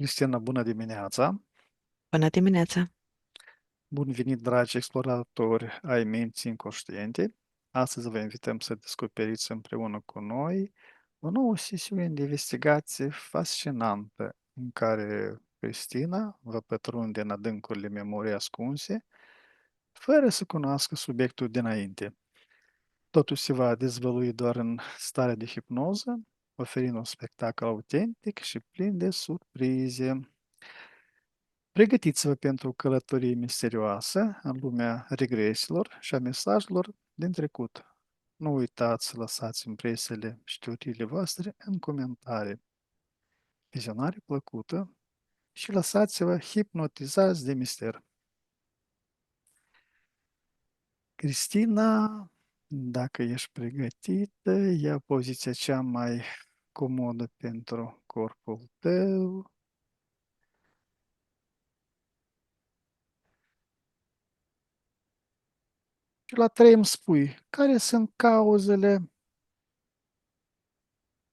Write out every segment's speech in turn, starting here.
Cristina, bună dimineața! Bună dimineața! Bun venit, dragi exploratori ai minții inconștiente! Astăzi vă invităm să descoperiți împreună cu noi o nouă sesiune de investigație fascinantă în care Cristina vă pătrunde în adâncurile memoriei ascunse, fără să cunoască subiectul dinainte. Totul se va dezvălui doar în stare de hipnoză, oferind un spectacol autentic și plin de surprize. Pregătiți-vă pentru o călătorie misterioasă în lumea regreselor și a mesajelor din trecut. Nu uitați să lăsați impresiile și teoriile voastre în comentarii. Vizionare plăcută și lăsați-vă hipnotizați de mister. Cristina, dacă ești pregătită, ia poziția cea mai comodă pentru corpul tău. Și la 3 îmi spui care sunt cauzele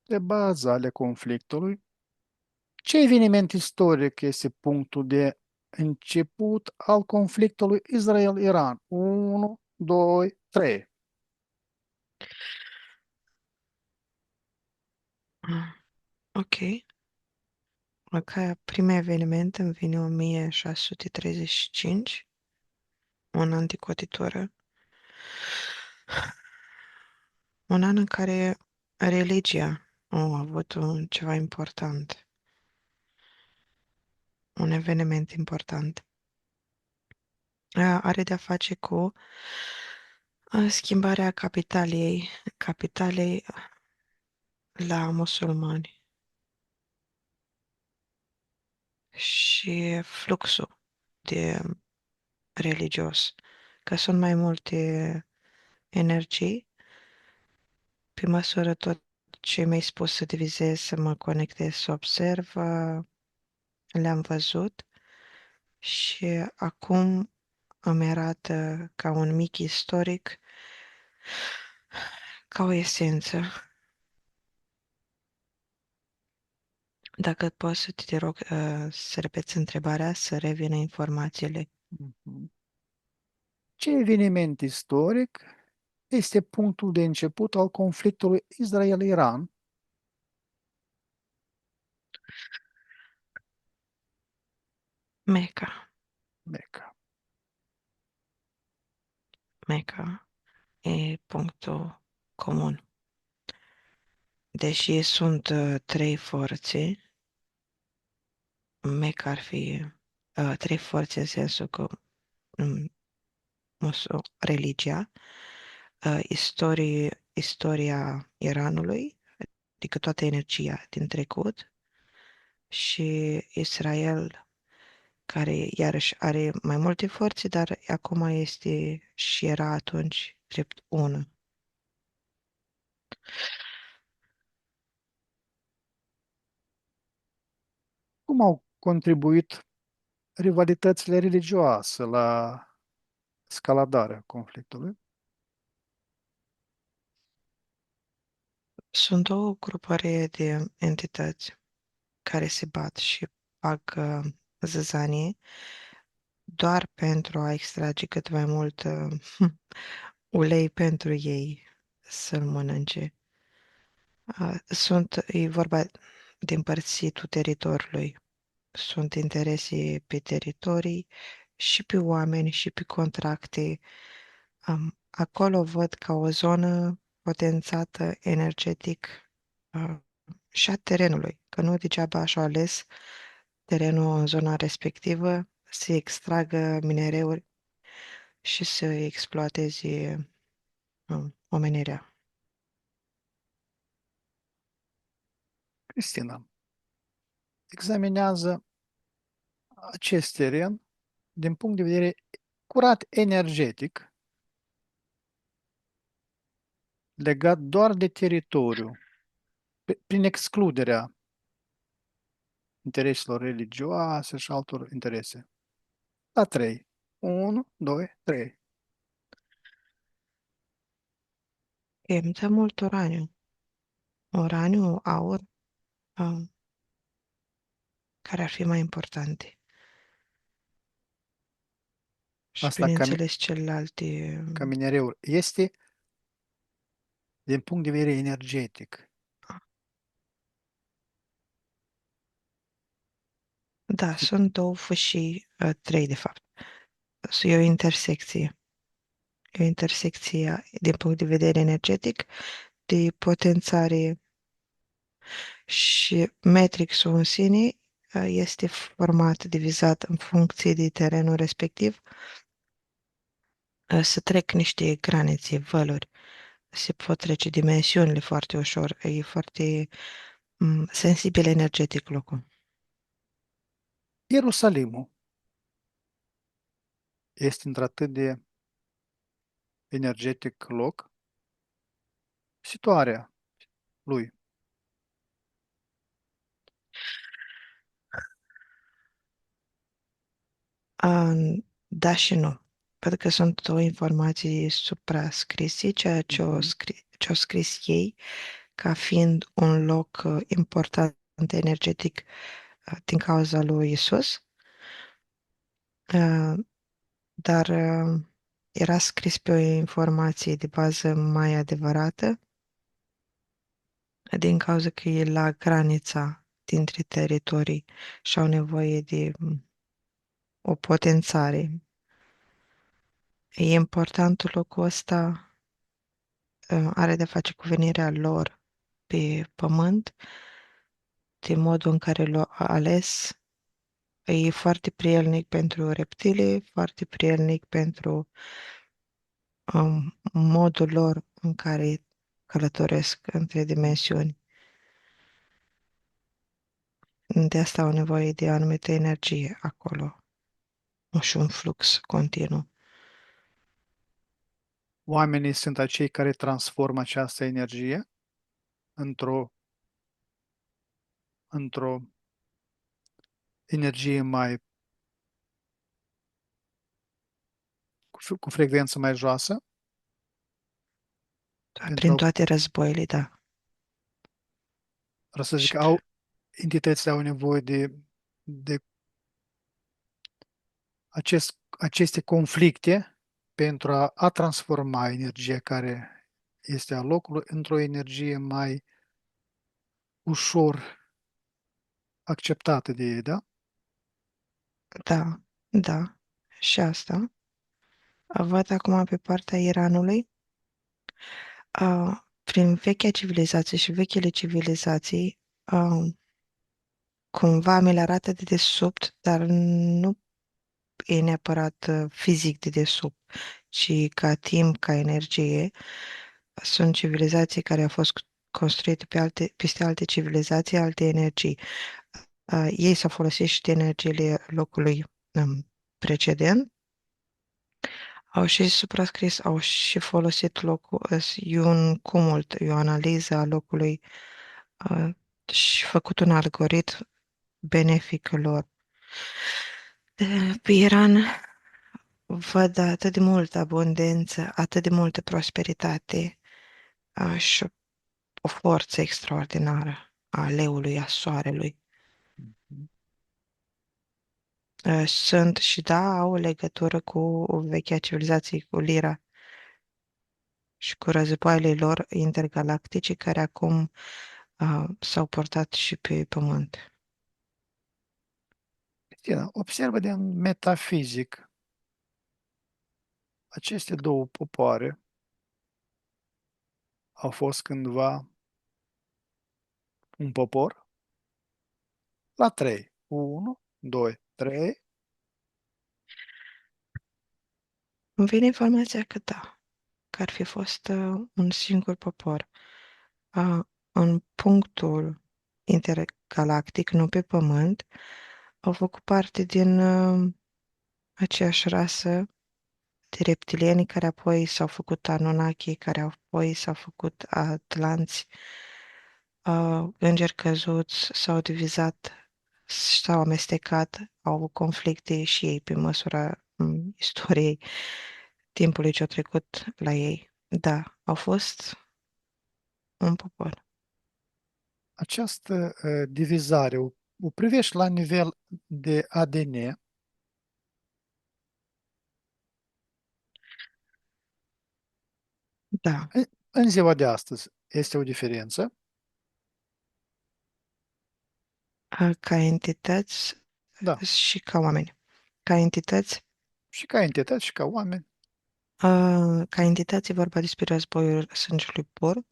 de bază ale conflictului. Ce eveniment istoric este punctul de început al conflictului Israel-Iran? 1, 2, 3. Ah, ok. Ca prime eveniment îmi vine 1635, un an de cotitură, un an în care religia a avut ceva important, un eveniment important. Are de-a face cu schimbarea capitalei la musulmani și fluxul de religios, că sunt mai multe energii. Pe măsură tot ce mi-ai spus să divizez, să mă conectez, să observ, le-am văzut și acum îmi arată ca un mic istoric, ca o esență. Dacă poți să te rog să repeți întrebarea, să revină informațiile. Mhm. Ce eveniment istoric este punctul de început al conflictului Israel-Iran? Meca. Meca. Meca e punctul comun. Deși sunt trei forțe, Meca ar fi trei forțe în sensul că um, religia, istoria Iranului, adică toată energia din trecut, și Israel, care iarăși are mai multe forțe, dar acum este și era atunci drept ună. Cum au contribuit rivalitățile religioase la escaladarea conflictului? Sunt două grupări de entități care se bat și fac zăzanie doar pentru a extrage cât mai mult ulei pentru ei să-l mănânce. E vorba de împărțitul teritoriului. Sunt interese pe teritorii și pe oameni și pe contracte. Acolo văd ca o zonă potențată energetic și a terenului, că nu degeaba așa ales terenul în zona respectivă să extragă minereuri și să exploateze omenirea. Cristina, examinează acest teren din punct de vedere curat energetic, legat doar de teritoriu, prin excluderea intereselor religioase și altor interese. La 3. 1, 2, 3. Emite mult uraniu. Uraniu, aur, uh, care ar fi mai importante. Și Asta bineînțeles celelalte, ca minereul este din punct de vedere energetic. da, Și sunt două fâșii, trei de fapt. E o intersecție. E o intersecție din punct de vedere energetic, de potențare și matrixul în sine este format, divizat în funcție de terenul respectiv. Se trec niște granițe, văluri, se pot trece dimensiunile foarte ușor, e foarte sensibil energetic locul. Ierusalimul este într-atât de energetic loc, situarea lui. A, da și nu, pentru că sunt două informații suprascrise, ceea Mhm. ce au scris ei ca fiind un loc important energetic din cauza lui Isus, uh, dar era scris pe o informație de bază mai adevărată, din cauza că e la granița dintre teritorii și au nevoie de o potențare. E important locul ăsta, are de face cu venirea lor pe pământ, de modul în care l-au ales. E foarte prielnic pentru reptile, foarte prielnic pentru modul lor în care călătoresc între dimensiuni. De asta au nevoie de anumită energie acolo, nu și un flux continuu. Oamenii sunt acei care transformă această energie într-o energie mai cu frecvență mai joasă, pentru Prin a, toate războaiele, da. vreau să zic, Și entitățile au nevoie de aceste conflicte pentru a transforma energia care este a locului într-o energie mai ușor acceptată de ei, da? da, da, și asta. Văd acum pe partea Iranului. Prin vechea civilizație și vechile civilizații, cumva mi le arată de desubt, dar nu e neapărat fizic de desubt, ci ca timp, ca energie. Sunt civilizații care au fost construite peste alte civilizații, alte energii. Ei s-au folosit și de energiile locului precedent, au și suprascris, au și folosit locul, e un cumult, e o analiză a locului uh, și făcut un algoritm benefic lor. Pe Iran văd atât de multă abundență, atât de multă prosperitate și o forță extraordinară a leului, a soarelui. Sunt și da, au legătură cu vechea civilizație, cu Lira și cu războaiele lor intergalactice care acum s-au portat și pe Pământ. Cristina, observă din metafizic aceste două popoare au fost cândva un popor la trei. Unu, doi, trei. Îmi vine informația că da, că ar fi fost un singur popor. În punctul intergalactic, nu pe Pământ, au făcut parte din aceeași rasă de reptilieni care apoi s-au făcut Anunnaki, care apoi s-au făcut Atlanți, îngeri căzuți, s-au divizat, s-au amestecat, au avut conflicte și ei pe măsura istoriei timpului ce a trecut la ei. Da, au fost un popor. Această divizare o privești la nivel de ADN, Da. în ziua de astăzi este o diferență, Ca entități da, și ca oameni. Ca entități, și ca entități și ca oameni. ca entități e vorba despre războiul sângelui pur.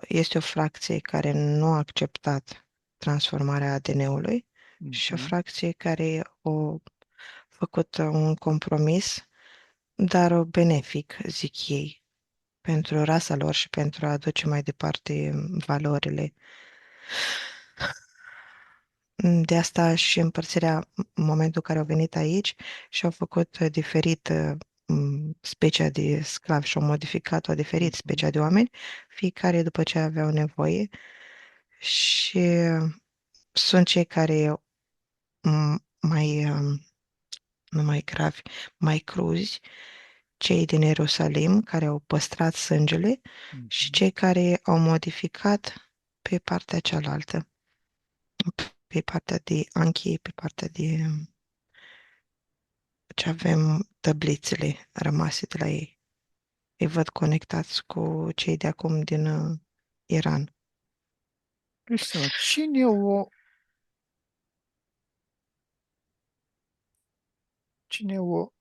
Este o fracție care nu a acceptat transformarea ADN-ului și o Mhm, fracție care a făcut un compromis, dar benefic, zic ei, pentru rasa lor și pentru a aduce mai departe valorile. De asta și împărțirea în momentul în care au venit aici și au făcut diferit specia de sclavi și au modificat-o diferit mhm, specia de oameni, fiecare după ce aveau nevoie și sunt cei care mai, nu mai gravi, mai cruzi, cei din Ierusalim care au păstrat sângele și mhm. cei care au modificat pe partea cealaltă, pe partea de anchie, pe partea de ce avem tăblițele rămase de la ei. Îi văd conectați cu cei de acum din Iran. Cristina, cine o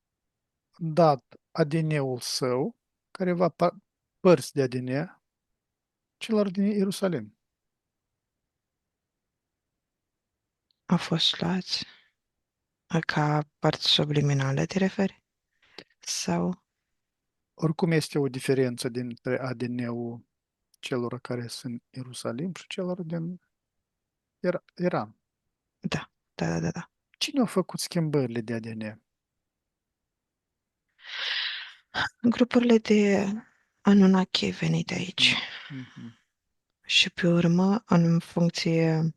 dat ADN-ul său, careva părți de ADN, celor din Ierusalim? Au fost luați ca părți subliminale, te referi? Sau, Oricum este o diferență dintre ADN-ul celor care sunt în Ierusalim și celor din Iran. da, da. Cine a făcut schimbările de ADN? Grupurile de Anunnaki venite aici. Mhm, mhm. Și pe urmă, în funcție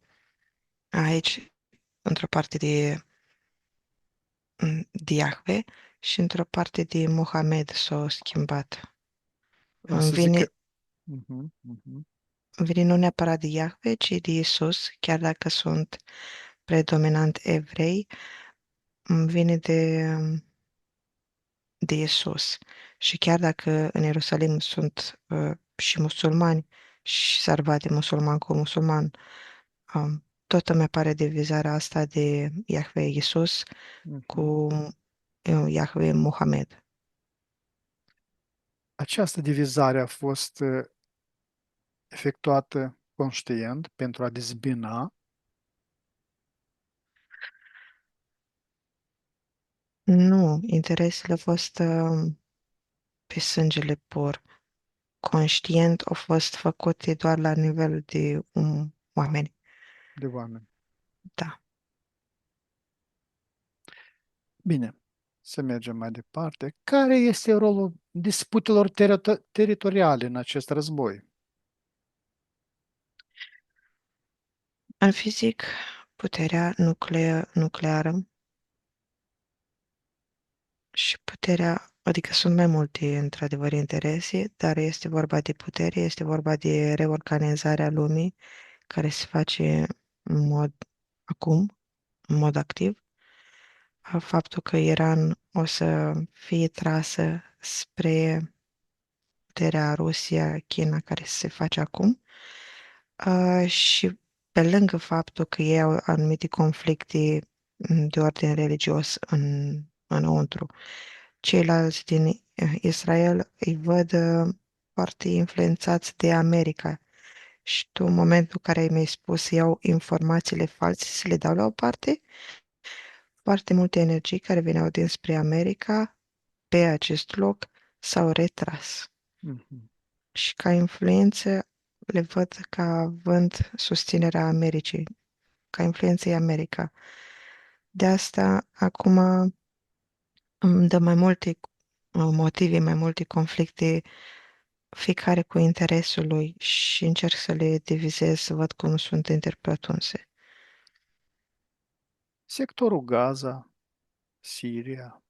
aici, într-o parte de Iahve și într-o parte de Mohamed s-au schimbat. El Îmi să zică, vine, mhm, mhm. îmi vine nu neapărat de Iahve, ci de Isus, chiar dacă sunt predominant evrei, îmi vine de Isus. Și chiar dacă în Ierusalim sunt și musulmani și s-ar musulman cu musulman, tot îmi apare divizarea asta de Iahve Isus cu Mhm. Iahve Muhammad. Această divizare a fost efectuată conștient pentru a dezbina, Nu, interesele au fost pe sângele pur. Conștient au fost făcute doar la nivel de oameni. de oameni. Da. Bine, să mergem mai departe. Care este rolul disputelor teritoriale în acest război? În fizic, puterea nucleară și puterea, adică sunt mai multe, într-adevăr, interese, dar este vorba de putere, este vorba de reorganizarea lumii care se face în mod acum, în mod activ. Faptul că Iran o să fie trasă spre puterea Rusia, China, care se face acum, și pe lângă faptul că ei au anumite conflicte de ordine religios înăuntru, ceilalți din Israel îi văd foarte influențați de America. Și tu, în momentul în care mi-ai spus să iau informațiile false, să le dau la o parte, foarte multe energii care veneau dinspre America pe acest loc s-au retras. Mhm. Și ca influență le văd ca având susținerea Americii, ca influenței America. De asta, acum îmi dă mai multe motive, mai multe conflicte, fiecare cu interesul lui și încerc să le divizez, să văd cum sunt interpretunse. Sectorul Gaza, Siria,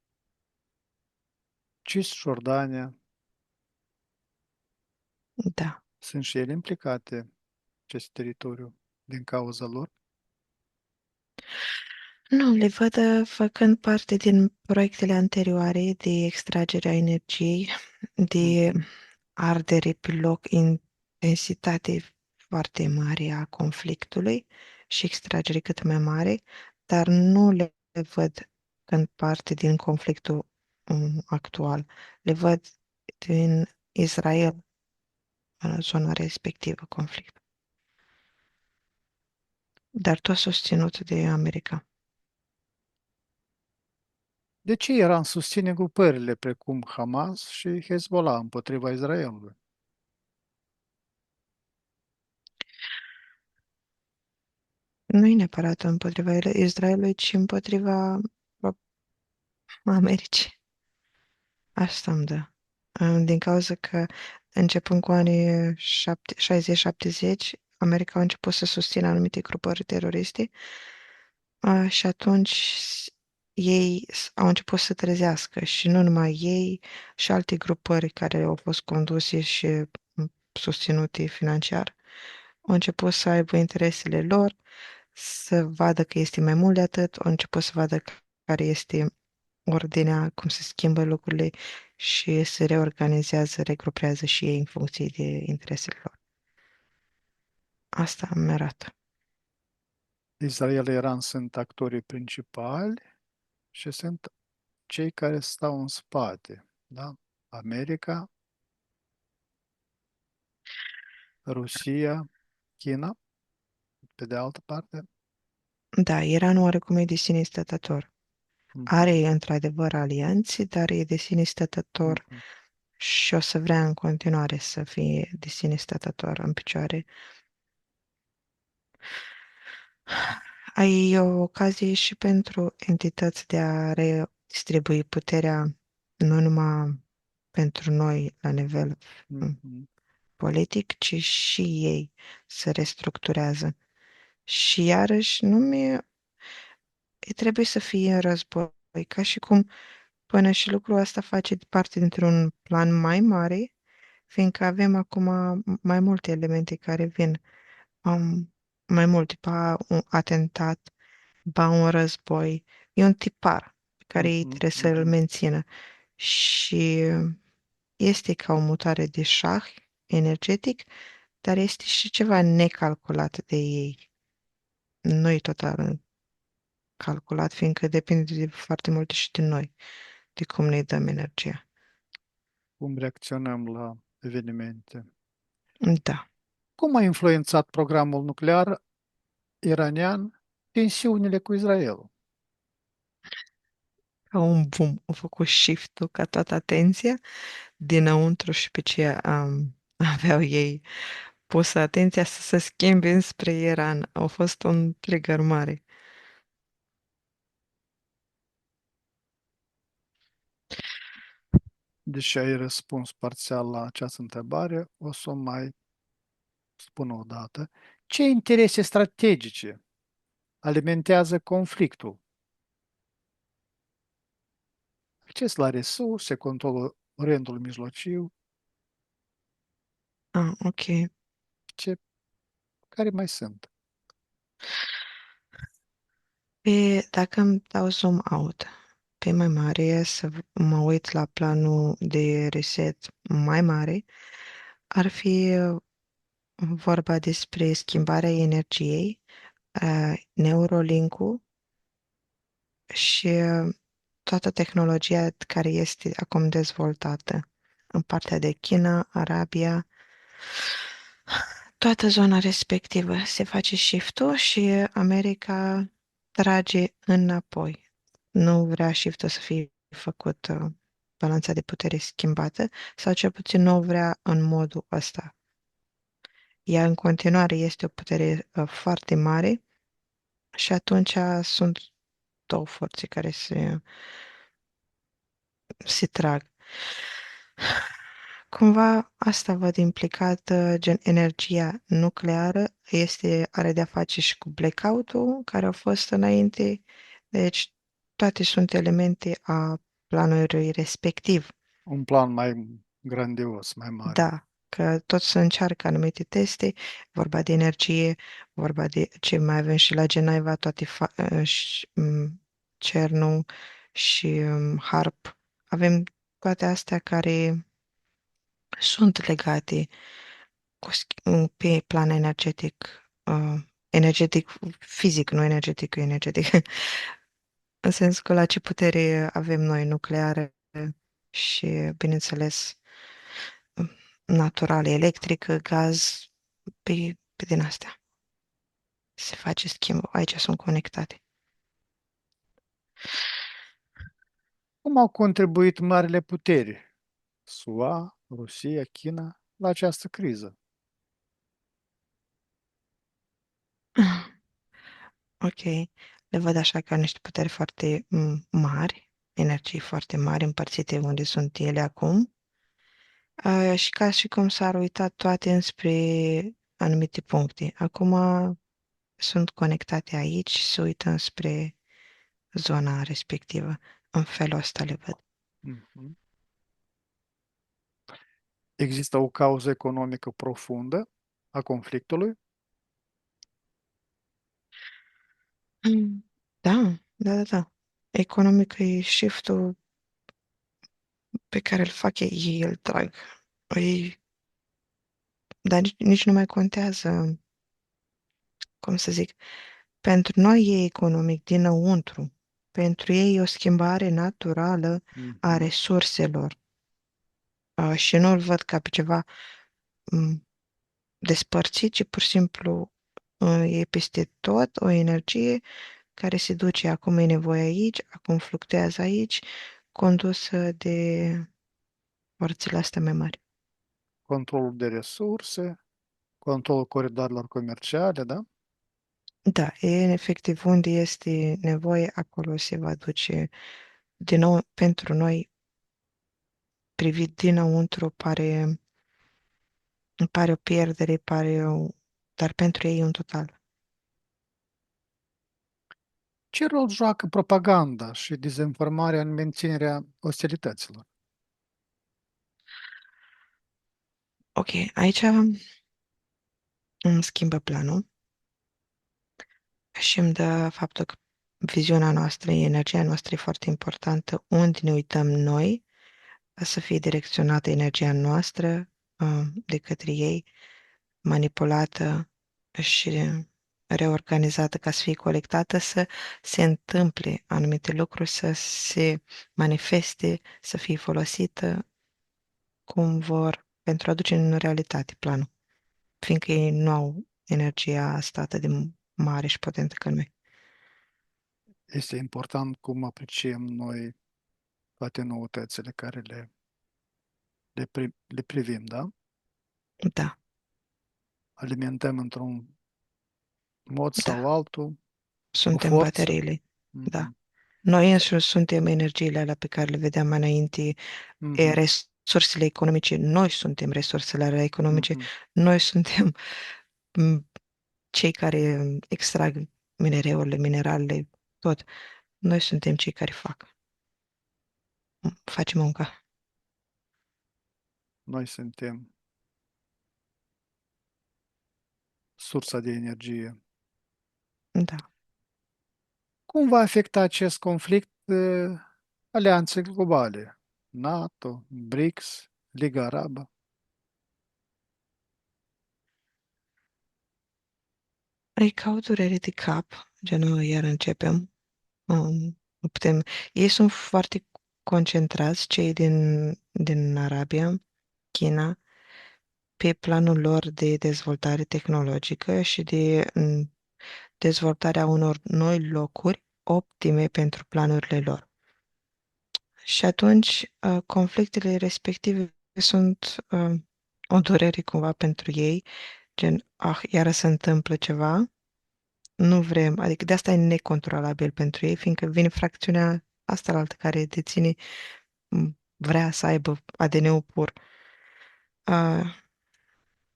Cisjordania Da, sunt și ele implicate. acest teritoriu din cauza lor? Nu, le văd făcând parte din proiectele anterioare de extragere a energiei, de Mhm. ardere pe loc, intensitate foarte mare a conflictului și extragere cât mai mare, dar nu le văd când parte din conflictul actual. Le văd din Israel, în zona respectivă, conflict. Dar tot susținut de America. De ce Iran susține grupările precum Hamas și Hezbollah împotriva Israelului? Nu e neapărat împotriva Israelului, ci împotriva Americii. Asta îmi dă. Din cauza că începând cu anii 60-70, America a început să susțină anumite grupări teroriste și atunci ei au început să trezească și nu numai ei, și alte grupări care au fost conduse și susținute financiar au început să aibă interesele lor, să vadă că este mai mult de atât, au început să vadă care este ordinea, cum se schimbă lucrurile și se reorganizează, regrupează și ei în funcție de interesele lor. Asta îmi arată. Israel-Iran sunt actorii principali și sunt cei care stau în spate, da? America, Rusia, China, pe de altă parte. Da, Iranul oarecum e de sine stătător. Mhm, Are într-adevăr alianți, dar e de sine stătător mhm. și o să vrea în continuare să fie de sine stătător în picioare. Ai o ocazie și pentru entități de a redistribui puterea, nu numai pentru noi la nivel Mhm. politic, ci și ei se restructurează. Și iarăși nu mi trebuie să fie în război, ca și cum până și lucrul ăsta face parte dintr-un plan mai mare, fiindcă avem acum mai multe elemente care vin, mai multe, ba un atentat, ba un război. E un tipar pe care ei Mhm, trebuie să-l mhm. mențină. Și este ca o mutare de șah energetic, dar este și ceva necalculat de ei. Nu e total calculat, fiindcă depinde de foarte multe și de noi, de cum ne dăm energia. Cum reacționăm la evenimente? Da, Cum a influențat programul nuclear iranian tensiunile cu Israel? ca un boom, au făcut shift-ul ca toată atenția dinăuntru și pe ce aveau ei pus atenția să se schimbe înspre Iran. A fost un trigger mare. Deși ai răspuns parțial la această întrebare, o să o mai spun o dată. Ce interese strategice alimentează conflictul? Acces la resurse, controlul Orientului Mijlociu, Ah, ok. ce, care mai sunt? Dacă îmi dau zoom out pe mai mare, să mă uit la planul de reset mai mare, ar fi vorba despre schimbarea energiei, Neuralink-ul și toată tehnologia care este acum dezvoltată în partea de China, Arabia, toată zona respectivă se face shift-ul și America trage înapoi. Nu vrea shift-ul să fie făcut, balanța de putere schimbată, sau cel puțin nu vrea în modul ăsta. Ea în continuare este o putere foarte mare și atunci sunt două forțe care se trag. Cumva asta văd implicată, gen energia nucleară, are de-a face și cu blackout-ul care a fost înainte, deci toate sunt elemente a planului respectiv. Un plan mai grandios, mai mare. Da, că tot să încearcă anumite teste, vorba de energie, vorba de ce mai avem și la Geneva, toate CERN-ul și HARP. Avem toate astea care sunt legate pe plan energetic, energetic fizic, nu energetic, energetic, în sensul că la ce putere avem noi, nucleare și, bineînțeles, naturale, electrică, gaz, pe din astea. Se face schimb. Aici sunt conectate. Cum au contribuit marile puteri, SUA, Rusia, China, la această criză? Ok. Le văd așa ca niște puteri foarte mari, energii foarte mari împărțite unde sunt ele acum. Și ca și cum s-ar uita toate înspre anumite puncte. Acum sunt conectate aici și se uită spre zona respectivă. În felul ăsta le văd. Mhm. Există o cauză economică profundă a conflictului? Da, da, da, da. Economic e shift-ul pe care îl fac ei, îl trag. Ei, dar nici nu mai contează, cum să zic, pentru noi e economic dinăuntru. Pentru ei e o schimbare naturală a Mhm. resurselor. Și nu îl văd ca pe ceva despărțit, ci pur și simplu e peste tot o energie care se duce, acum e nevoie aici, acum fluctuează aici, condusă de forțele astea mai mari. Controlul de resurse, controlul coridoarelor comerciale, da? Da, e efectiv unde este nevoie, acolo se va duce. Din nou, pentru noi, privit dinăuntru, pare o pierdere, dar pentru ei e un total. Ce rol joacă propaganda și dezinformarea în menținerea ostilităților? Ok, aici îmi schimbă planul și îmi dă faptul că viziunea noastră, energia noastră e foarte importantă, unde ne uităm noi, să fie direcționată energia noastră de către ei, manipulată și reorganizată ca să fie colectată, să se întâmple anumite lucruri, să se manifeste, să fie folosită cum vor pentru a aduce în realitate planul, fiindcă ei nu au energia asta atât de mare și potentă ca noi. Este important cum apreciem noi toate noutățile care le privim, da? Da, Alimentăm într-un mod sau da, altul, cu suntem forță. bateriile, da. Mhm. Noi înșiși suntem energiile alea pe care le vedeam mai înainte, Mhm. resursele economice, noi suntem resursele alea economice, Mhm. noi suntem m, cei care extrag minereurile, mineralele, tot. Noi suntem cei care facem munca. Noi suntem sursa de energie. Da. Cum va afecta acest conflict alianțe globale? NATO, BRICS, Liga Arabă? Ai ca o durere de cap, gen, iar începem. Nu putem. Ei sunt foarte concentrați, cei din Arabia, China, pe planul lor de dezvoltare tehnologică și de dezvoltarea unor noi locuri optime pentru planurile lor. Și atunci, conflictele respective sunt o durere cumva pentru ei, gen, iară se întâmplă ceva, nu vrem, adică de asta e necontrolabil pentru ei, fiindcă vine fracțiunea asta la altă care deține, vrea să aibă ADN-ul pur. Uh,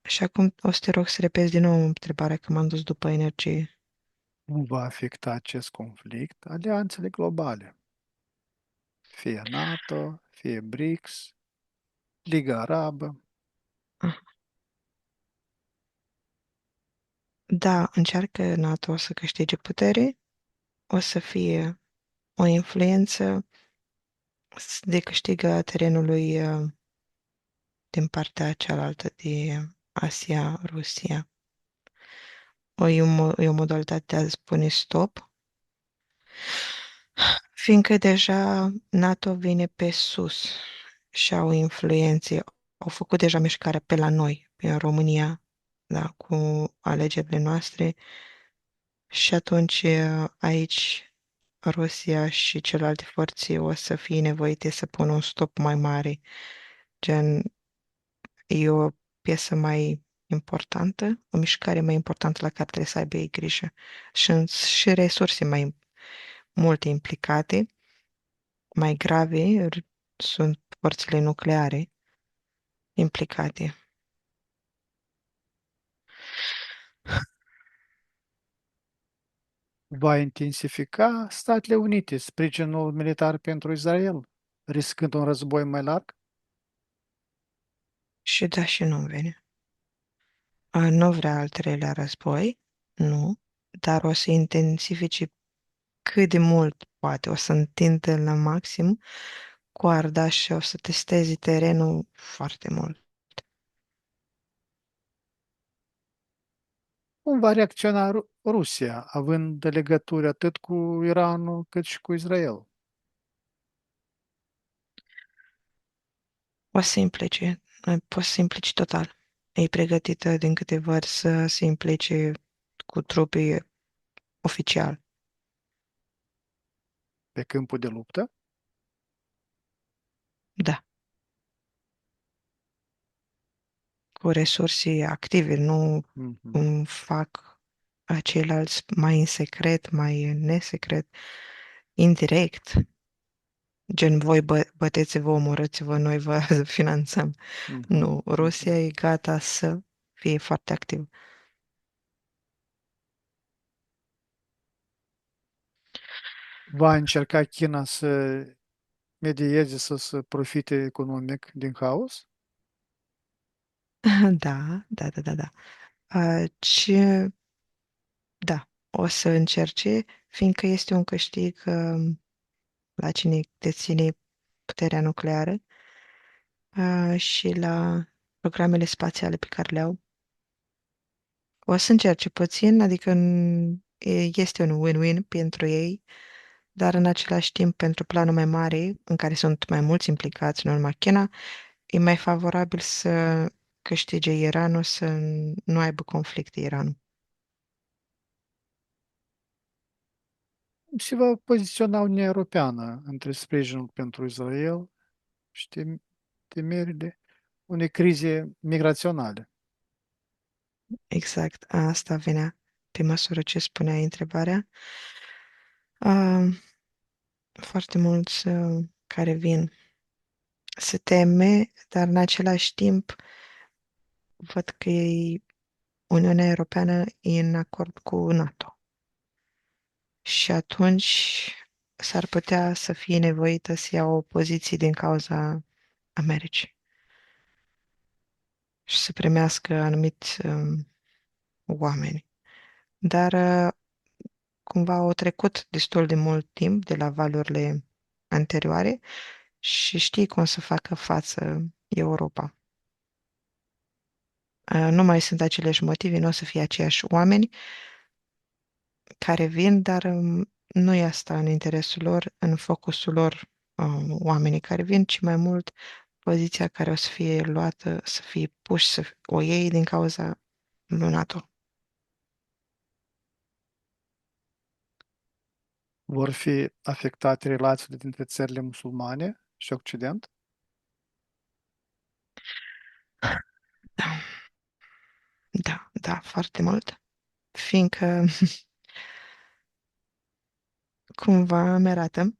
și acum o să te rog să repezi din nou întrebarea, că m-am dus după energie. Cum va afecta acest conflict alianțele globale? Fie NATO, fie BRICS, Liga Arabă? Da, încearcă NATO să câștige putere, o să fie o influență de câștigă a terenului din partea cealaltă de Asia, Rusia. E o modalitate de a spune stop, fiindcă deja NATO vine pe sus și au influențe, au făcut deja mișcarea pe la noi, pe România, da, cu alegerile noastre și atunci aici Rusia și celelalte forțe o să fie nevoite să pună un stop mai mare, gen e o piesă mai importantă, o mișcare mai importantă la care trebuie să aibă ei grijă și resurse mai multe implicate, mai grave sunt părțile nucleare implicate. Va intensifica Statele Unite sprijinul militar pentru Israel, riscând un război mai larg? Și da și nu vine. Nu vrea al treilea război, nu, dar o să intensifice cât de mult poate, o să întindă la maxim coarda și o să testeze terenul foarte mult. Cum va reacționa Rusia, având legături atât cu Iranul cât și cu Israel? O să implice, poate să implice total. E pregătită din câte văd să se implice cu trupii oficial. Pe câmpul de luptă? Da, cu resurse active, nu Mhm, cum fac ceilalți mai în secret, mai în nesecret, indirect. Gen, voi băteți-vă, omorâți-vă, noi vă finanțăm. mhm, Nu, mhm. Rusia e gata să fie foarte activ. Va încerca China să medieze, să se profite economic din haos? Da, da, da, da, da. Ce, da, o să încerce, fiindcă este un câștig la cine deține puterea nucleară și la programele spațiale pe care le au. O să încerce puțin, adică este un win-win pentru ei, dar în același timp pentru planul mai mare, în care sunt mai mulți implicați, nu numai China, e mai favorabil să câștige Iranul, să nu aibă conflicte Iranul. Cum se va poziționa Uniunea Europeană între sprijinul pentru Israel și temerile unei crize migraționale? Exact, asta venea pe măsură ce spuneai întrebarea. Uh, Foarte mulți care vin se teme, dar în același timp văd că Uniunea Europeană e în acord cu NATO. Și atunci s-ar putea să fie nevoită să ia o poziție din cauza Americii și să primească anumiți oameni. Dar cumva au trecut destul de mult timp de la valurile anterioare și știi cum să facă față Europa. Nu mai sunt aceleași motive, nu o să fie aceiași oameni care vin, dar nu e asta în interesul lor, în focusul lor, oamenii care vin, ci mai mult poziția care o să fie luată, să fie puși să o iei din cauza lui NATO. Vor fi afectate relațiile dintre țările musulmane și Occident? Da, da, da, foarte mult, fiindcă cumva mi arată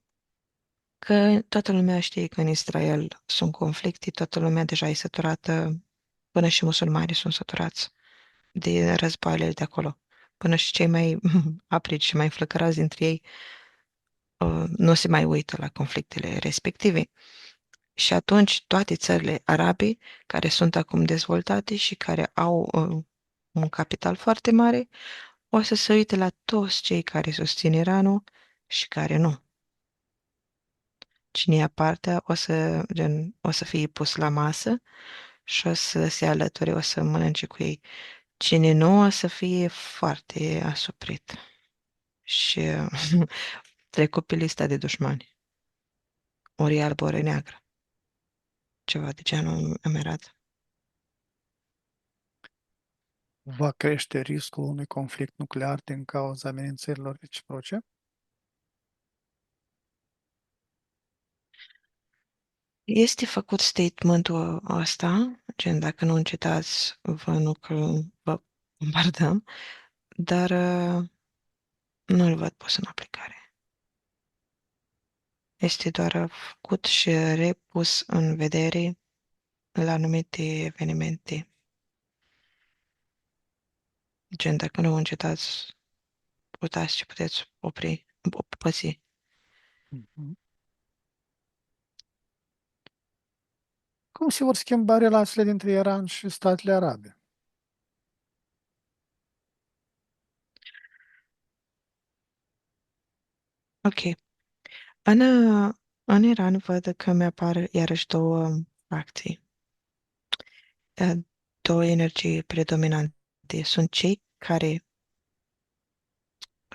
că toată lumea știe că în Israel sunt conflicte, toată lumea deja e săturată, până și musulmanii sunt saturați de războaiele de acolo. Până și cei mai aprici și mai flăcărați dintre ei nu se mai uită la conflictele respective. Și atunci toate țările arabe care sunt acum dezvoltate și care au un capital foarte mare, o să se uite la toți cei care susțin Iranul și care nu. Cine ia partea o să fie pus la masă și o să se alăture, o să mănânce cu ei. Cine nu o să fie foarte asuprit și trecut pe lista de dușmani. Ori albă, ori neagră. Ceva de genul emerat. Va crește riscul unui conflict nuclear din cauza amenințărilor reciproce? Este făcut statementul ăsta, gen dacă nu încetați, vă bombardăm, dar nu-l văd pus în aplicare. Este doar făcut și repus în vedere la anumite evenimente. Gen, dacă nu încetați, puteți păzi. Mhm. Cum se vor schimba relațiile dintre Iran și statele arabe? Ok. În, în Iran văd că mi-apar iarăși două facții, eh, două energii predominante. Sunt cei care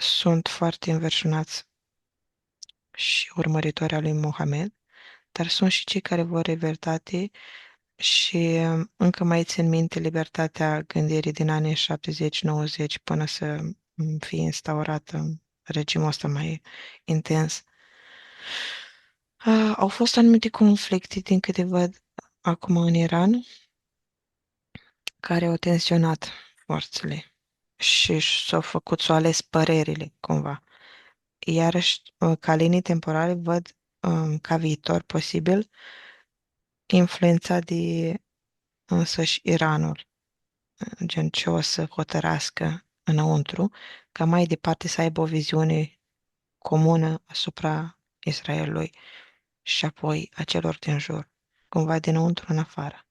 sunt foarte înverșunați și urmăritori al lui Mohamed, dar sunt și cei care vor libertate și încă mai țin minte libertatea gândirii din anii 70-90 până să fie instaurată regimul ăsta mai intens. Au fost anumite conflicte, din câte văd acum în Iran, care au tensionat forțele și s-au ales părerile, cumva. Iarăși, ca linii temporale, văd ca viitor posibil influența de însăși Iranul, gen ce o să hotărască înăuntru, ca mai departe să aibă o viziune comună asupra Israelului și apoi a celor din jur, cumva dinăuntru în afară.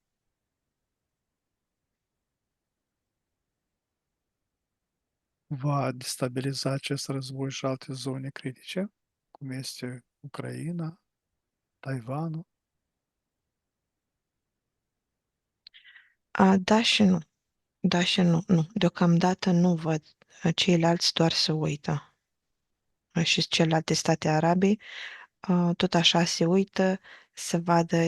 Va destabiliza acest război și alte zone critice, cum este Ucraina, Taiwanul? Da și nu. Da și nu. Nu. Deocamdată nu văd. Ceilalți doar se uită. Și celelalte state arabe tot așa se uită să vadă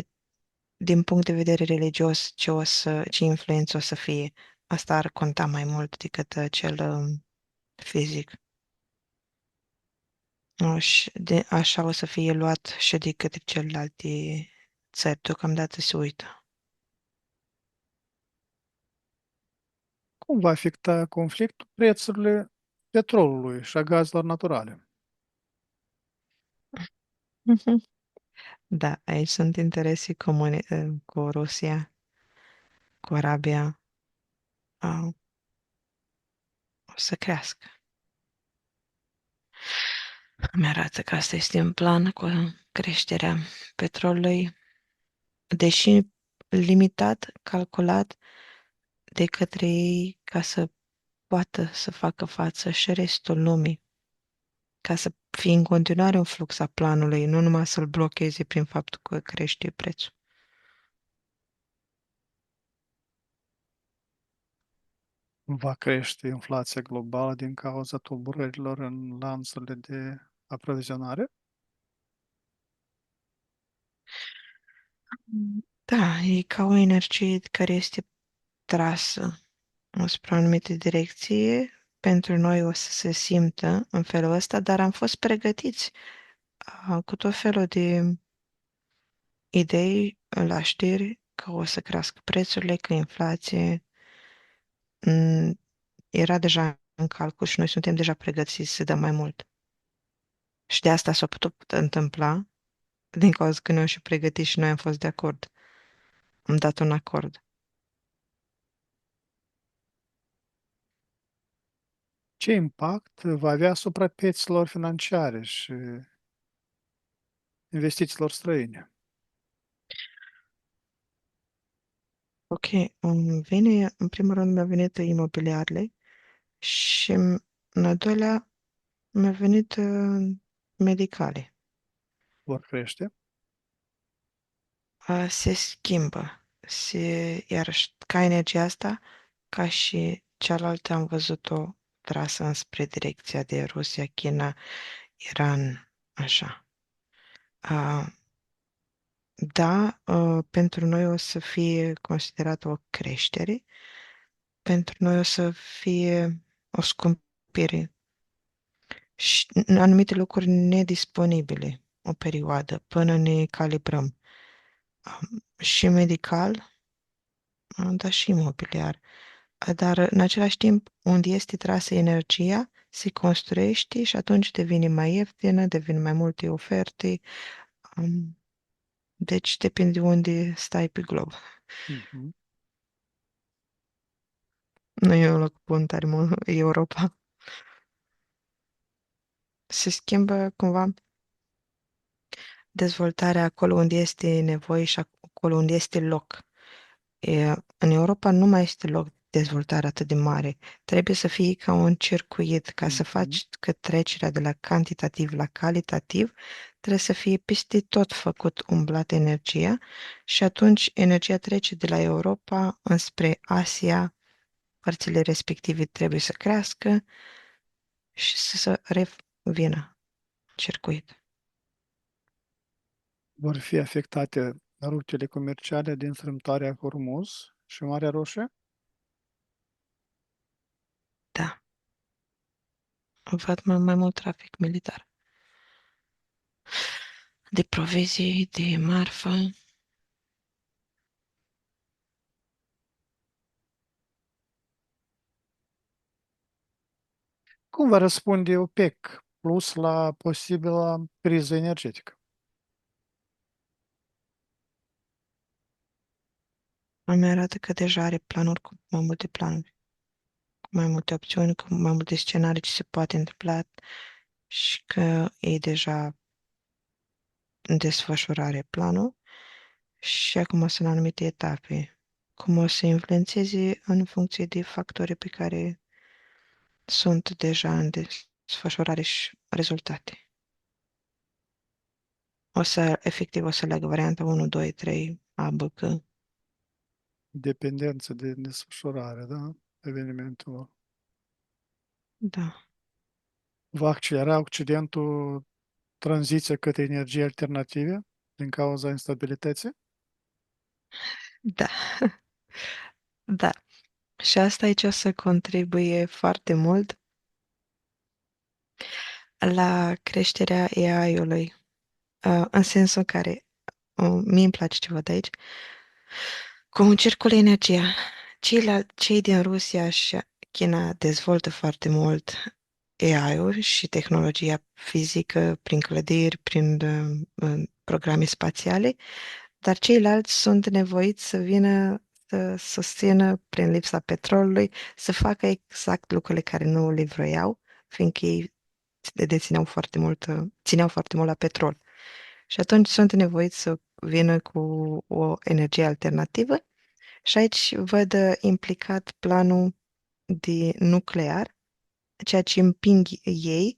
din punct de vedere religios ce influență o să fie. Asta ar conta mai mult decât cel fizic. Și așa o să fie luat și de către celelalte țări. Deocamdată se uită. Cum va afecta conflictul prețurile petrolului și a gazelor naturale? Mhm. Da, aici sunt interese comune cu Rusia, cu Arabia. O să crească. Îmi arată că asta este în plan cu creșterea petrolului, deși limitat, calculat de către ei ca să poată să facă față și restul lumii, ca să fie în continuare un flux a planului, nu numai să-l blocheze prin faptul că crește prețul. Va crește inflația globală din cauza tulburărilor în lanțurile de aprovizionare? Da, e ca o energie care este trasă spre o anumită direcție. Pentru noi o să se simtă în felul ăsta, dar am fost pregătiți cu tot felul de idei la știri că o să crească prețurile, că inflație mm, era deja în calcul și noi suntem deja pregătiți să dăm mai mult. Și de asta s-a putut întâmpla din cauza că noi am și pregătit și noi am fost de acord. Am dat un acord. Ce impact va avea asupra piețelor financiare și investițiilor străine? Ok, vine, în primul rând mi-a venit imobiliarele și în al doilea mi-a venit medicale. Vor crește? Se schimbă. Iarăși, ca energia asta, ca și cealaltă am văzut-o trasă înspre direcția de Rusia, China, Iran, așa. A, da, pentru noi o să fie considerată o creștere, pentru noi o să fie o scumpire și în anumite lucruri nedisponibile o perioadă până ne calibrăm. Și medical, dar și imobiliar. Dar în același timp, unde este trasă energia, se construiește și atunci devine mai ieftină, devin mai multe oferte. Um, Deci depinde unde stai pe glob. Mhm. Nu e un loc bun tare mult, e Europa. Se schimbă cumva dezvoltarea acolo unde este nevoie și acolo unde este loc. În Europa nu mai este loc de dezvoltare atât de mare. Trebuie să fie ca un circuit. Ca să Mhm. faci că trecerea de la cantitativ la calitativ, trebuie să fie peste tot făcut umblat energia și atunci energia trece de la Europa înspre Asia, părțile respective trebuie să crească și să se revină circuit. Vor fi afectate rutele comerciale din strâmtoarea Hormuz și Marea Roșie? Da, văd mai mult trafic militar. De provizii, de marfă. Cum va răspunde OPEC plus la posibilă criză energetică? Îmi arată că deja are planuri cu mai multe planuri, cu mai multe opțiuni, cu mai multe scenarii ce se poate întâmpla și că e deja în desfășurare planul și acum sunt în anumite etape. Cum o să influențeze în funcție de factorii pe care sunt deja în desfășurare și rezultate. Efectiv, o să leagă varianta 1, 2, 3, A, B, C. Dependență de desfășurare, da? Evenimentul. Da. Va accelera Occidentul tranziția către energii alternative din cauza instabilității? Da. Da. Și asta aici o să contribuie foarte mult la creșterea AI-ului, în sensul în care mie îmi place ce văd aici, cum circulă energia. Cei din Rusia și China dezvoltă foarte mult AI-ul și tehnologia fizică prin clădiri, prin programe spațiale, dar ceilalți sunt nevoiți să vină să susțină prin lipsa petrolului, să facă exact lucrurile care nu le vroiau, fiindcă ei țineau foarte mult la petrol. Și atunci sunt nevoiți să vină cu o energie alternativă și aici văd implicat planul de nuclear, ceea ce împing ei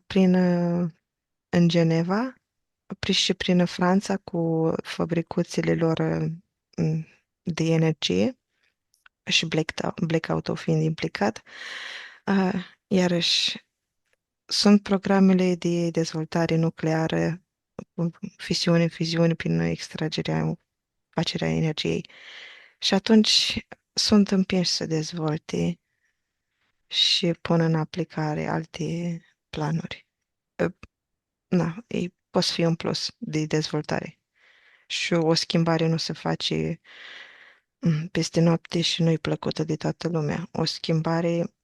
prin, în Geneva și prin Franța cu fabricuțele lor de energie și blackout-ul fiind implicat. Iarăși, sunt programele de dezvoltare nucleară, fiziune prin extragerea, facerea energiei. Și atunci sunt împinși să dezvolte și pun în aplicare alte planuri. Uh, Na, ei pot fi un plus de dezvoltare. Și o schimbare nu se face peste noapte și nu-i plăcută de toată lumea. O schimbare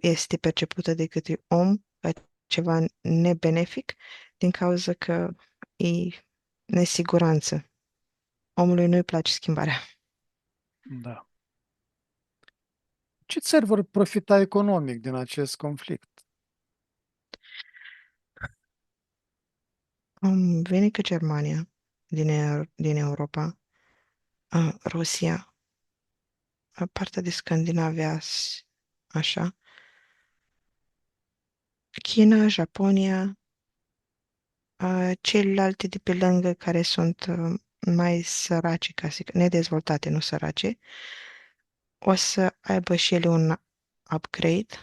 este percepută de către om ca ceva nebenefic din cauza că e nesiguranță. Omului nu-i place schimbarea. Da. Ce țări vor profita economic din acest conflict? Vine că Germania din Europa, Rusia, partea de Scandinavia, așa, China, Japonia, celelalte de pe lângă care sunt mai sărace, ca să zic, nedezvoltate, nu sărace, o să aibă și ele un upgrade.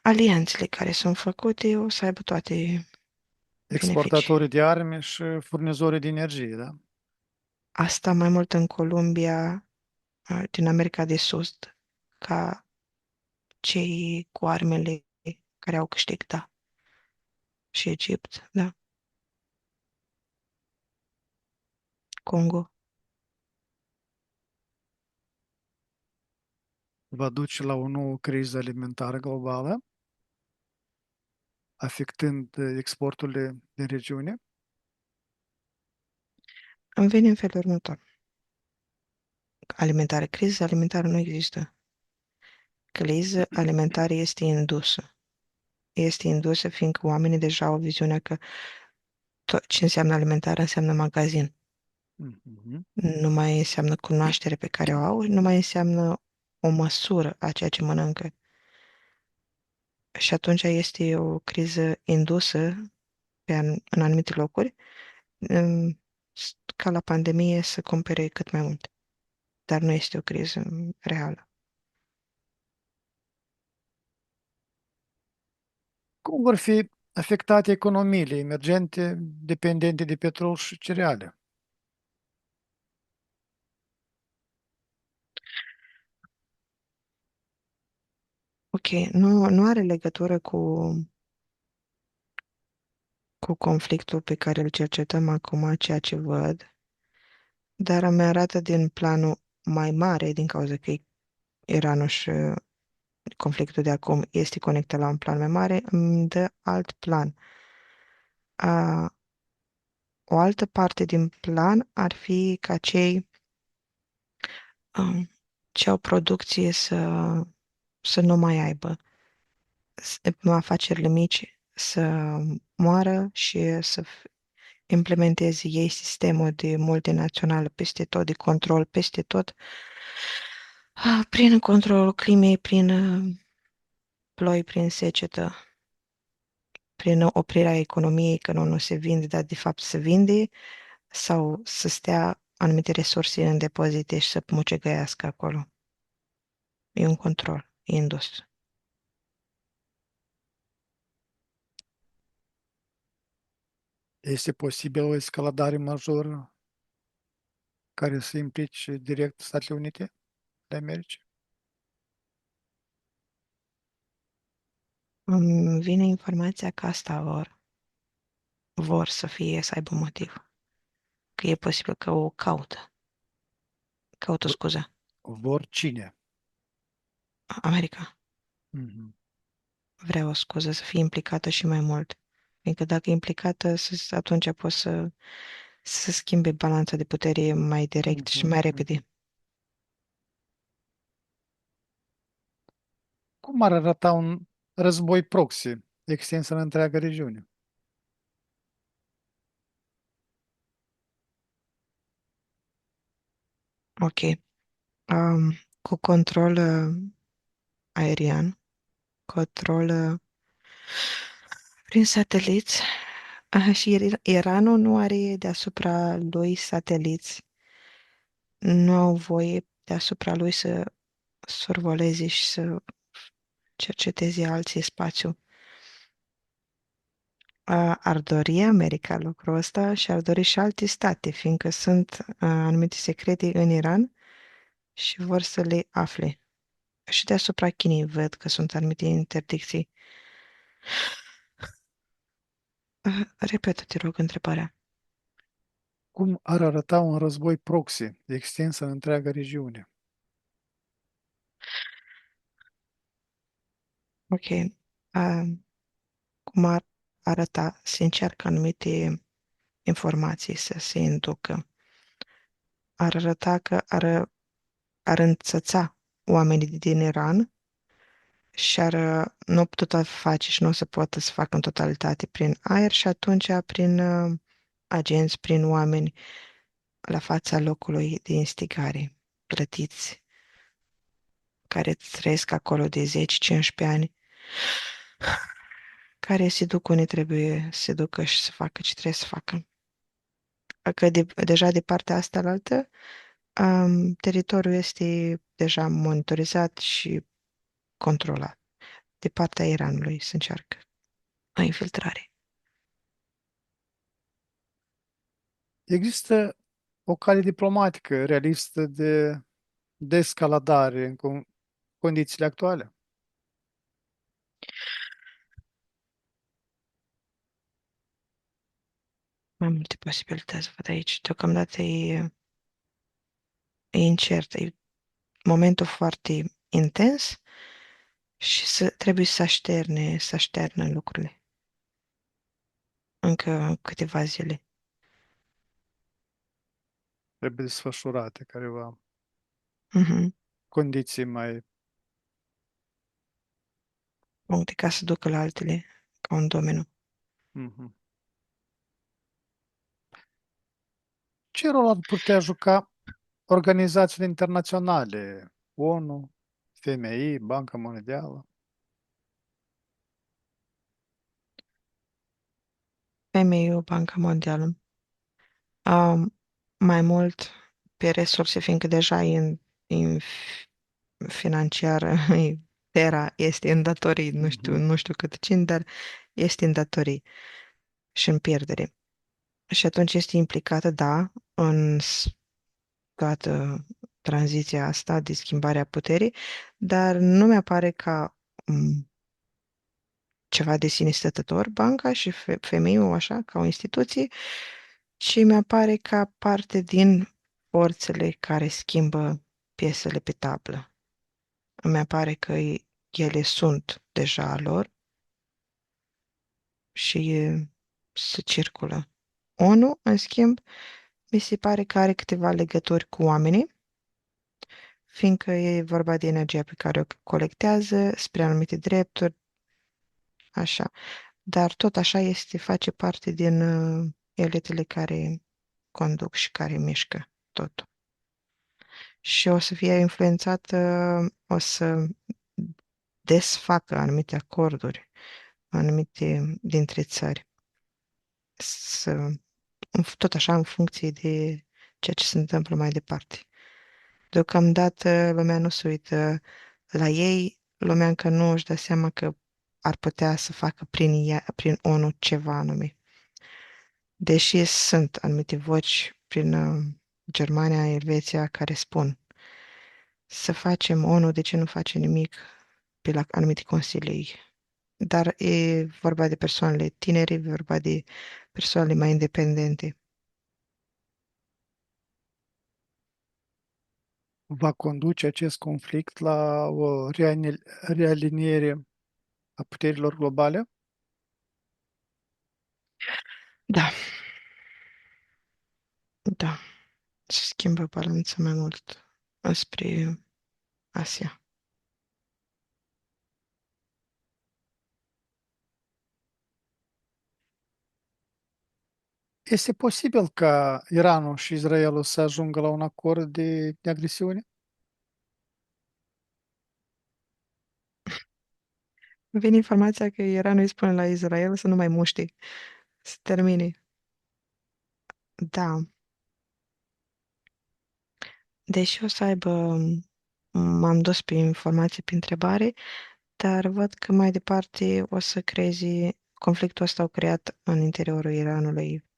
Alianțele care sunt făcute o să aibă toate beneficii. Exportatorii de arme și furnizorii de energie, da? Asta mai mult în Columbia, din America de Sud, ca cei cu armele care au câștig, da. Și Egipt, da. Congo. Va duce la o nouă criză alimentară globală, afectând exporturile din regiune. Îmi vine în felul următor. Alimentare. Criza alimentară nu există. Criza alimentară este indusă. Este indusă fiindcă oamenii deja au viziunea că tot ce înseamnă alimentar înseamnă magazin. Mhm. Nu mai înseamnă cunoaștere pe care o au, nu mai înseamnă o măsură a ceea ce mănâncă. Și atunci este o criză indusă în anumite locuri, ca la pandemie să cumpere cât mai mult. Dar nu este o criză reală. Cum vor fi afectate economiile emergente dependente de petrol și cereale? Ok, nu are legătură cu conflictul pe care îl cercetăm acum, ceea ce văd, dar îmi arată din planul mai mare, din cauza că Iranul și conflictul de acum este conectat la un plan mai mare, îmi dă alt plan. A, o altă parte din plan ar fi ca cei ce au producție să nu mai aibă, afacerile mici să moară și să implementeze ei sistemul de multinațional peste tot, de control peste tot, prin controlul climei, prin ploi, prin secetă, prin oprirea economiei, că nu se vinde, dar de fapt se vinde, sau să stea anumite resurse în depozite și să mucegăiască acolo. E un control, e indus. Este posibil o escaladare majoră care să implice direct Statele Unite de America? Îmi vine informația că asta vor să fie, să aibă motiv. Că e posibil că o caută. Caută scuză. Vor cine? America Mhm. vrea o scuză să fie implicată și mai mult. Fiindcă dacă e implicată, atunci poți să schimbe balanța de putere mai direct și Mhm. mai Mhm. repede. Cum ar arăta un război proxy extins în întreaga regiune? Ok. Cu control aerian, control prin sateliți. Și Iranul nu are deasupra lui sateliți. Nu au voie deasupra lui să survoleze și să cerceteze alții spațiu. Ar dori America lucrul ăsta și ar dori și alte state, fiindcă sunt anumite secrete în Iran și vor să le afle. Și deasupra Chinei văd că sunt anumite interdicții. Repetă, te rog, întrebarea. Cum ar arăta un război proxy extins în întreaga regiune? Ok. Uh, cum ar arăta? Se încearcă anumite informații să se inducă. Ar arăta că ar înțăța oamenii din Iran și nu tot face și nu o să poată să facă în totalitate prin aer și atunci prin agenți, prin oameni la fața locului de instigare, plătiți, care trăiesc acolo de 10-15 ani, care se duc unde trebuie să se ducă și să facă ce trebuie să facă. Că deja de partea asta la altă, teritoriul este deja monitorizat și controlat. De partea Iranului se încearcă o infiltrare. Există o cale diplomatică realistă de descaladare în condițiile actuale? Mai multe posibilități văd aici. Deocamdată e incert. E momentul foarte intens și trebuie să așternă lucrurile. Încă câteva zile. Trebuie desfășurate careva Mhm. condiții mai... Puncte ca să ducă la altele, ca un domeniu. Mhm. Ce rol ar putea juca organizațiile internaționale, ONU, FMI, Banca Mondială? FMI-ul, Banca Mondială. Um, mai mult pe resurse, fiindcă deja financiară, Terra este în datorii, Mhm. nu știu cât cin, dar este în datorii și în pierdere. Și atunci este implicată, da, în toată tranziția asta de schimbarea puterii, dar nu mi-apare ca ceva de sine stătător banca și femeiul așa, ca o instituție, ci mi-apare ca parte din forțele care schimbă piesele pe tablă. Îmi apare că ele sunt deja a lor și se circulă. ONU, în schimb, mi se pare că are câteva legături cu oamenii, fiindcă e vorba de energia pe care o colectează spre anumite drepturi, așa. Dar tot așa face parte din elitele care conduc și care mișcă totul. Și o să fie influențată, o să desfacă anumite acorduri, anumite dintre țări. Să, tot așa în funcție de ceea ce se întâmplă mai departe. Deocamdată lumea nu se uită la ei, lumea încă nu își dă seama că ar putea să facă prin ONU ceva anume. Deși sunt anumite voci prin Germania, Elveția, care spun să facem ONU, de ce nu face nimic pe la anumite consilii. Dar e vorba de persoanele tinere, e vorba de persoanele mai independente. Va conduce acest conflict la o realiniere a puterilor globale? Da, da, se schimbă balanța mai mult spre Asia. Este posibil ca Iranul și Israelul să ajungă la un acord de agresiune? Vine informația că Iranul îi spune la Israel să nu mai muște, să termine. Da, deși o să aibă, m-am dus pe informații, pe întrebare, dar văd că mai departe o să creeze, conflictul ăsta au creat în interiorul Iranului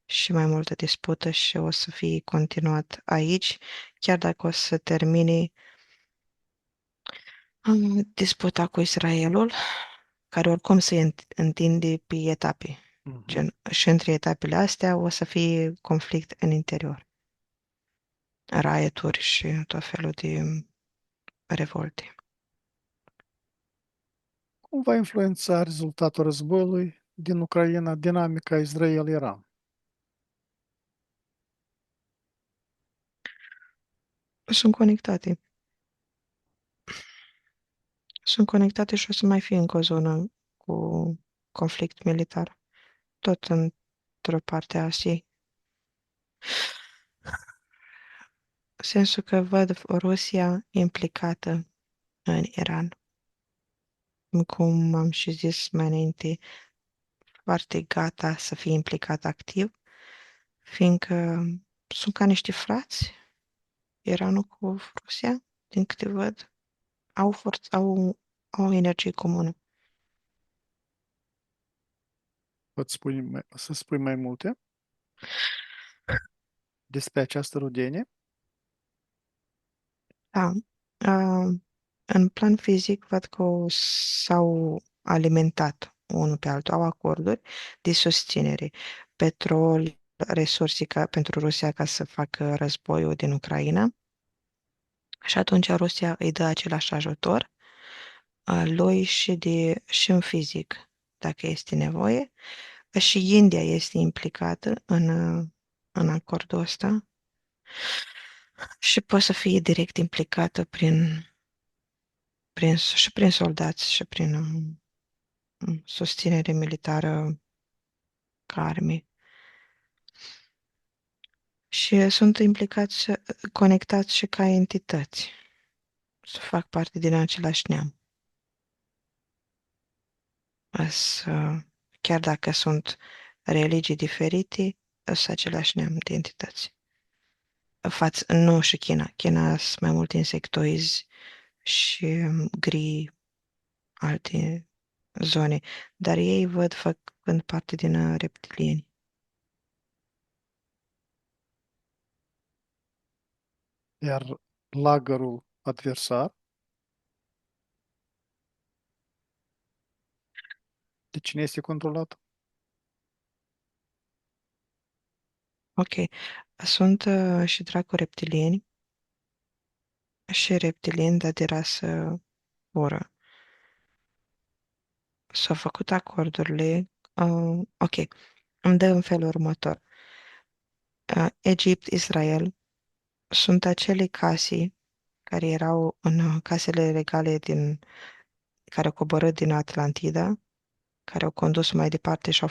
și mai multă dispută și o să fie continuat aici, chiar dacă o să termine disputa cu Israelul, care oricum se întinde pe etape. Mhm. Gen, și între etapele astea o să fie conflict în interior, rioturi și tot felul de revolte. Cum va influența rezultatul războiului din Ucraina dinamica Israel-Iran? Sunt conectate. Sunt conectate și o să mai fie încă o zonă cu conflict militar, tot într-o parte a Asiei. sensul că văd Rusia implicată în Iran. Cum am și zis mai înainte, foarte gata să fie implicat activ, fiindcă sunt ca niște frați, Iranul cu Rusia, din câte văd, au energie comună. Poți să spui mai multe despre această rudenie? Da. Uh, în plan fizic, văd că s-au alimentat unul pe altul, au acorduri de susținere. Petrol, resurse pentru Rusia ca să facă războiul din Ucraina. Și atunci Rusia îi dă același ajutor lui și în fizic, dacă este nevoie. Și India este implicată în acordul ăsta și poate să fie direct implicată și prin soldați și prin susținere militară ca armii. Și sunt implicați, conectați și ca entități. Să fac parte din același neam. Să, chiar dacă sunt religii diferite, sunt același neam de entități. Nu și China. China sunt mai mult insectoizi și gri, alte zone. Dar ei văd făcând parte din reptilieni. Iar lagărul adversar, de cine este controlat? Ok. Sunt și dracu reptilieni și reptilieni, dar de rasă oră. S-au făcut acordurile. Ok. Îmi dă în felul următor. Egipt, Israel sunt acele case care erau în casele regale care au coborât din Atlantida, care au condus mai departe și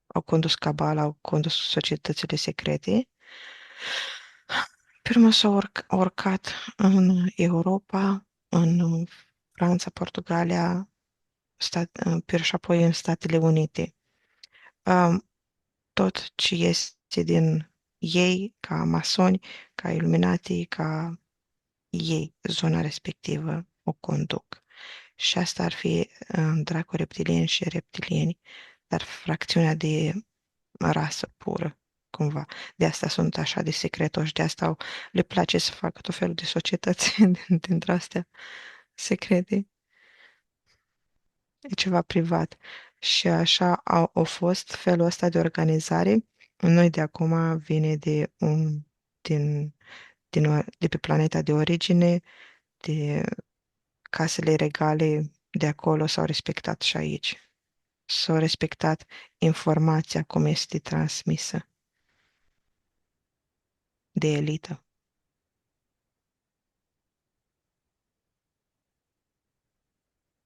au condus cabala, au condus societățile secrete. Pe urmă s-au urcat în Europa, în Franța, Portugalia, și apoi în Statele Unite. Um, Tot ce este din ei, ca masoni, ca iluminati, ca ei, zona respectivă, o conduc. Și asta ar fi dracul reptilieni și reptilieni, dar fracțiunea de rasă pură, cumva. De asta sunt așa de secretoși, de asta le place să facă tot felul de societăți dintre astea secrete. E ceva privat. Și așa au fost felul ăsta de organizare. Noi de acum vine din, de pe planeta de origine, de casele regale de acolo s-au respectat și aici. S-au respectat informația cum este transmisă de elită.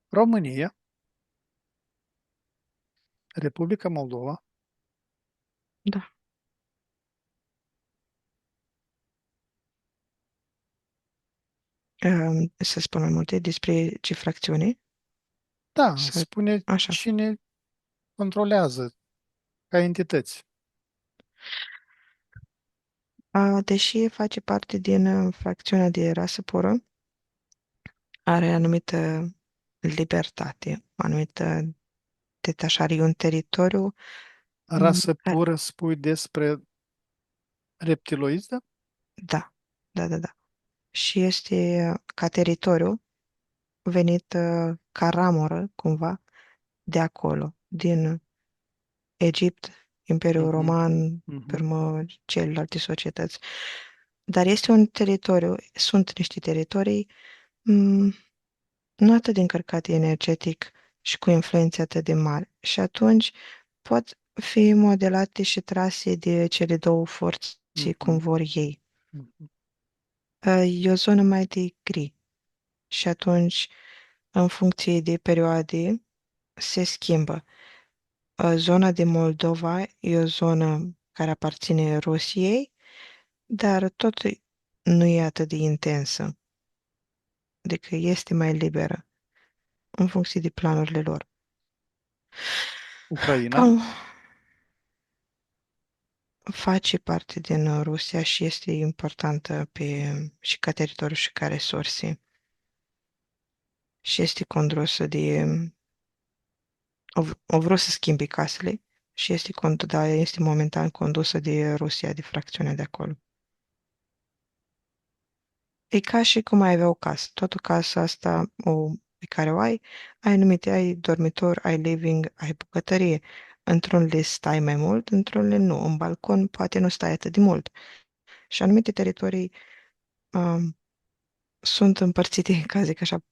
România, Republica Moldova, Da. Să spun mai multe despre ce fracțiune? da, Să... spune Așa. cine controlează ca entități. Deși face parte din fracțiunea de rasă pură, are anumită libertate, anumită detașare, e un teritoriu, Rasă care, pură spui despre reptiloidă? da, da. Și este ca teritoriu venit ca ramură, cumva, de acolo, din Egipt, Imperiul Mhm, Roman, pe mhm. urmă celelalte societăți. Dar este un teritoriu, sunt niște teritorii mm, nu atât de încărcate energetic și cu influențe atât de mari. Și atunci pot fi modelate și trase de cele două forțe cum Mhm, vor ei. mhm. E o zonă mai de gri. Și atunci, în funcție de perioade, se schimbă. Zona de Moldova e o zonă care aparține Rusiei, dar tot nu e atât de intensă, adică este mai liberă în funcție de planurile lor. Ucraina? Cam face parte din Rusia și este importantă și ca teritoriu și ca resurse și este condusă au vrut să schimbe casele și da, este momentan condusă de Rusia, de fracțiunea de acolo. E ca și cum ai avea o casă. Tot o casă asta pe care o ai anumite, ai dormitor, ai living, ai bucătărie. Într-unele stai mai mult, într-unele nu. În balcon poate nu stai atât de mult. Și anumite teritorii um, sunt împărțite, ca zic așa,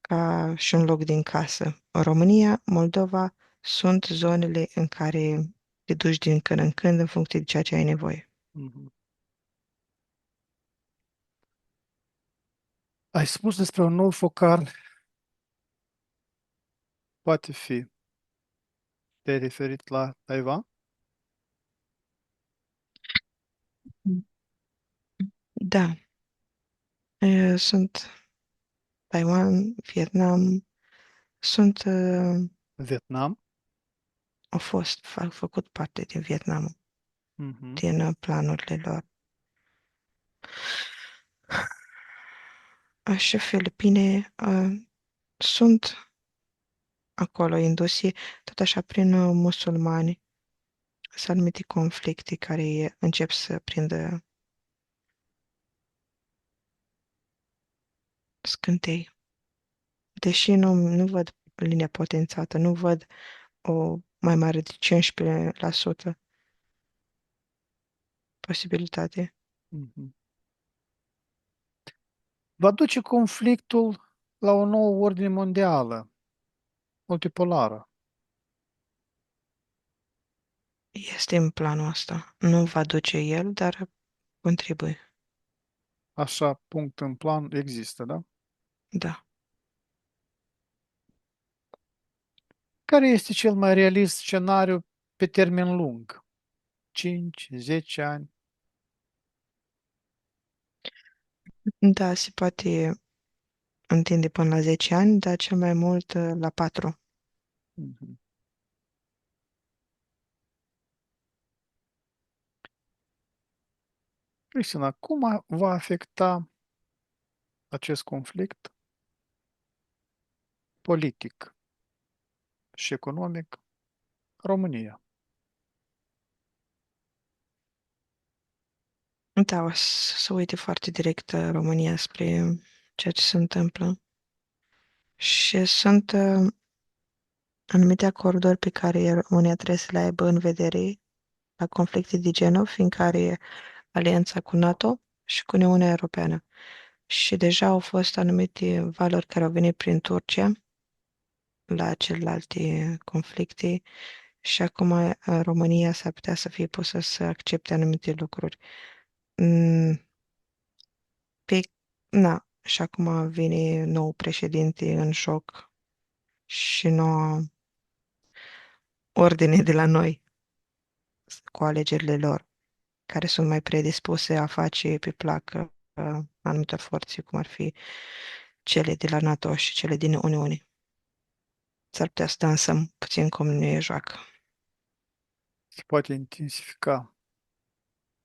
ca și un loc din casă. În România, Moldova, sunt zonele în care te duci din când în când în funcție de ceea ce ai nevoie. Mhm. Ai spus despre un nou focar, poate fi. Te-ai referit la Taiwan? Da, sunt Taiwan, Vietnam, sunt, Vietnam? au făcut parte din Vietnam, Mhm. din planurile lor. Și Filipine, sunt acolo indusii, tot așa prin musulmani, sunt anumite conflicte care încep să prindă scântei. Deși nu văd linia potențată, nu văd o mai mare de 15% posibilitate. Mhm. Va duce conflictul la o nouă ordine mondială, multipolară. Este în planul ăsta. Nu va duce el, dar contribuie. Așa, punct în plan, există, da? Da. Care este cel mai realist scenariu pe termen lung? 5, 10 ani? Da, se poate întinde până la 10 ani, dar cel mai mult la 4. Mhm. Cristina, cum va afecta acest conflict politic și economic România? Da, o să uite foarte direct România spre ceea ce se întâmplă. Și sunt anumite acorduri pe care România trebuie să le aibă în vedere la conflicte de genul, fiindcă are alianța cu NATO și cu Uniunea Europeană. Și deja au fost anumite valori care au venit prin Turcia la celelalte conflicte și acum România s-ar putea să fie pusă să accepte anumite lucruri. Mm, Pe, na, și acum vine nou președinte în joc și noua ordine de la noi cu alegerile lor, care sunt mai predispuse a face pe plac anumitor forțe, cum ar fi cele de la NATO și cele din Uniune. S-ar putea să dansăm puțin cum ne joacă. Se poate intensifica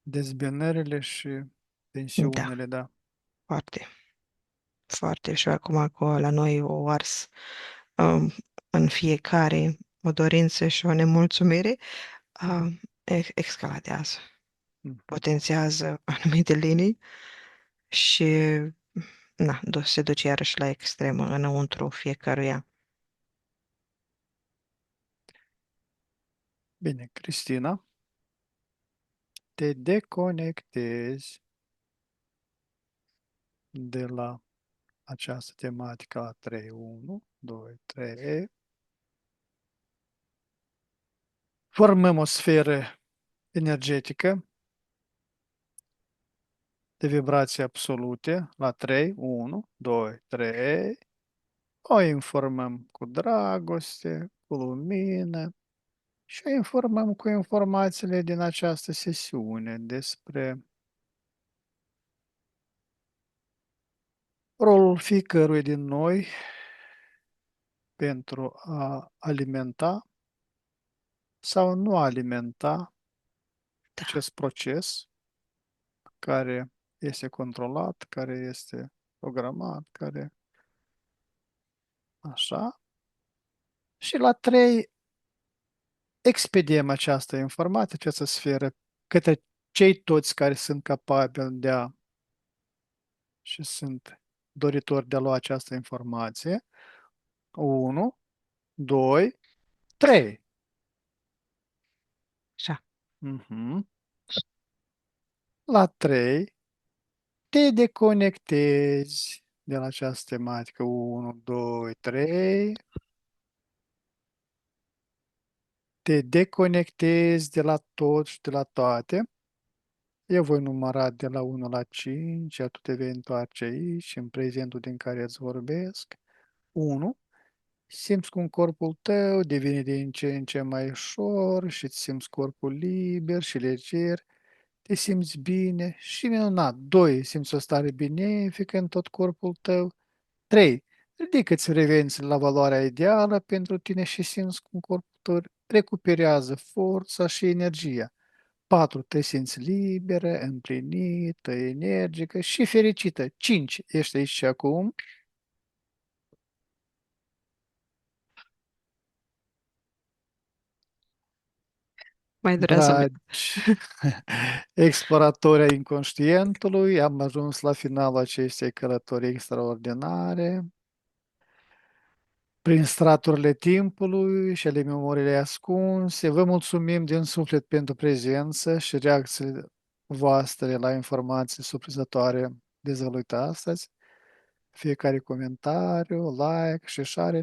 dezbinările și Da, tensiunile, da. foarte, foarte. Și acum la noi o ars um, în fiecare o dorință și o nemulțumire, escaladează, Mhm. potențează anumite linii și se duce iarăși la extremă înăuntru fiecăruia. Bine, Cristina, te deconectezi de la această tematică la 3, 1, 2, 3. Formăm o sferă energetică de vibrații absolute la 3, 1, 2, 3. O informăm cu dragoste, cu lumină și o informăm cu informațiile din această sesiune despre rolul fiecărui din noi pentru a alimenta sau nu alimenta Da. acest proces care este controlat, care este programat, care așa. Și la trei, expediem această informație, această sferă către cei toți care sunt capabili de a și sunt doritori de a lua această informație. 1, 2, 3. Așa. La 3 te deconectezi de la această tematică. 1, 2, 3. Te deconectezi de la tot și de la toate. Eu voi număra de la 1 la 5, iar tu te vei întoarce aici, în prezentul din care îți vorbesc. 1. Simți cum corpul tău devine din ce în ce mai ușor și îți simți corpul liber și leger. Te simți bine și minunat. 2. Simți o stare benefică în tot corpul tău. 3. Ridică-ți revenți la valoarea ideală pentru tine și simți cum corpul tău recuperează forța și energia. 4. Te simți liberă, împlinită, energică și fericită. 5. Ești aici și acum. Mai durează un pic. Dragi exploratori ai inconștientului, am ajuns la finalul acestei călătorii extraordinare. Prin straturile timpului și ale memoriile ascunse, vă mulțumim din suflet pentru prezență și reacțiile voastre la informații surprinzătoare dezvăluite astăzi. Fiecare comentariu, like și share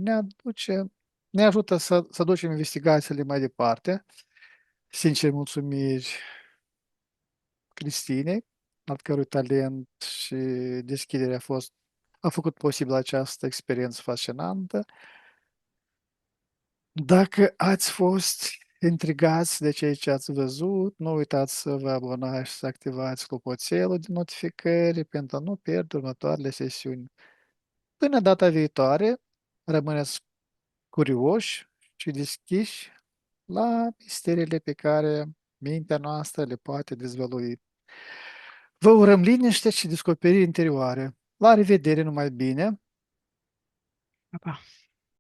ne ajută să ducem investigațiile mai departe. Sincer, mulțumiri Cristinei, al cărui talent și deschidere a făcut posibil această experiență fascinantă. Dacă ați fost intrigați de ceea ce ați văzut, nu uitați să vă abonați și să activați clopoțelul de notificări pentru a nu pierde următoarele sesiuni. Până data viitoare, rămâneți curioși și deschiși la misteriile pe care mintea noastră le poate dezvălui. Vă urăm liniște și descoperiri interioare. La revedere, numai bine! Pa, pa.